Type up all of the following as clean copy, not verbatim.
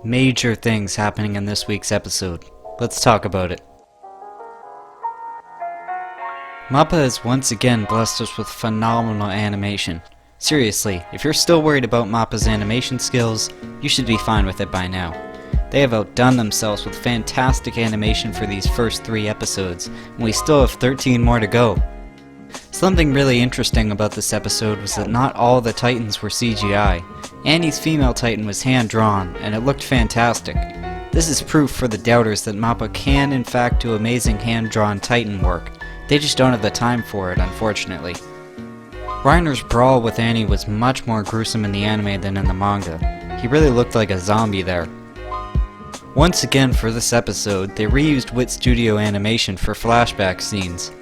major things happening in this week's episode. Let's talk about it. Mappa has once again blessed us with phenomenal animation. Seriously, if you're still worried about Mappa's animation skills, you should be fine with it by now. They have outdone themselves with fantastic animation for these first 3 episodes, and we still have 13 more to go. Something really interesting about this episode was that not all the Titans were CGI. Annie's female Titan was hand-drawn, and it looked fantastic. This is proof for the doubters that Mappa can in fact do amazing hand-drawn Titan work. They just don't have the time for it, unfortunately. Reiner's brawl with Annie was much more gruesome in the anime than in the manga. He really looked like a zombie there. Once again for this episode, they reused Wit Studio animation for flashback scenes.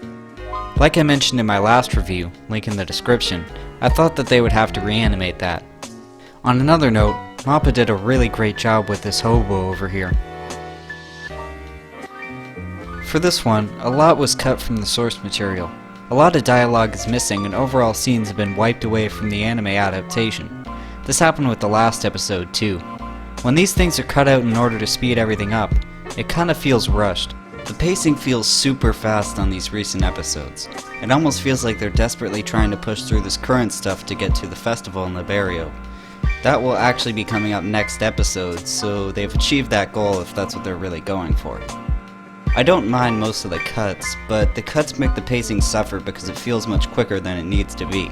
Like I mentioned in my last review, link in the description, I thought that they would have to reanimate that. On another note, Mappa did a really great job with this hobo over here. For this one, a lot was cut from the source material. A lot of dialogue is missing and overall scenes have been wiped away from the anime adaptation. This happened with the last episode too. When these things are cut out in order to speed everything up, it kinda feels rushed. The pacing feels super fast on these recent episodes. It almost feels like they're desperately trying to push through this current stuff to get to the festival in Liberio. That will actually be coming up next episode, so they've achieved that goal if that's what they're really going for. I don't mind most of the cuts, but the cuts make the pacing suffer because it feels much quicker than it needs to be.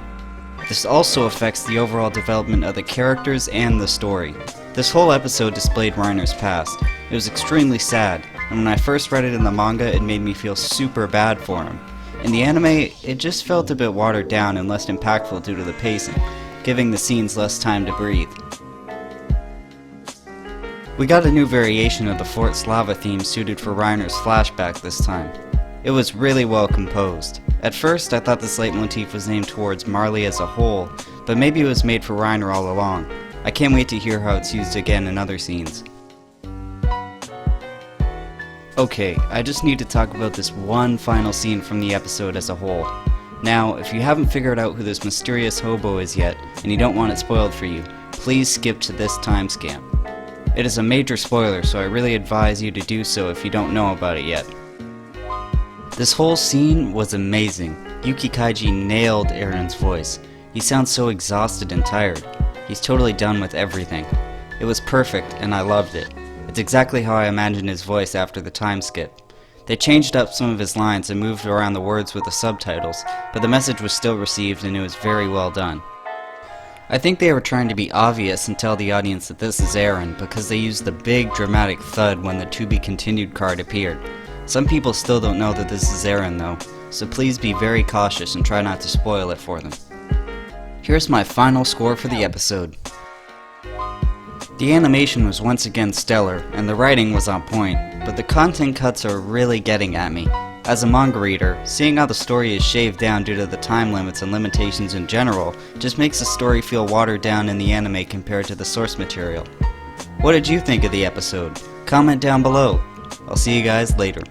This also affects the overall development of the characters and the story. This whole episode displayed Reiner's past. It was extremely sad, and when I first read it in the manga, it made me feel super bad for him. In the anime, it just felt a bit watered down and less impactful due to the pacing, giving the scenes less time to breathe. We got a new variation of the Fort Slava theme suited for Reiner's flashback this time. It was really well composed. At first, I thought this leitmotif was aimed towards Marley as a whole, but maybe it was made for Reiner all along. I can't wait to hear how it's used again in other scenes. Okay, I just need to talk about this one final scene from the episode as a whole. Now, if you haven't figured out who this mysterious hobo is yet, and you don't want it spoiled for you, please skip to this timestamp. It is a major spoiler, so I really advise you to do so if you don't know about it yet. This whole scene was amazing. Yuki Kaiji nailed Eren's voice. He sounds so exhausted and tired. He's totally done with everything. It was perfect, and I loved it. It's exactly how I imagined his voice after the time skip. They changed up some of his lines and moved around the words with the subtitles, but the message was still received and it was very well done. I think they were trying to be obvious and tell the audience that this is EREN because they used the big dramatic thud when the to be continued card appeared. Some people still don't know that this is EREN though, so please be very cautious and try not to spoil it for them. Here's my final score for the episode. The animation was once again stellar, and the writing was on point, but the content cuts are really getting at me. As a manga reader, seeing how the story is shaved down due to the time limits and limitations in general just makes the story feel watered down in the anime compared to the source material. What did you think of the episode? Comment down below. I'll see you guys later.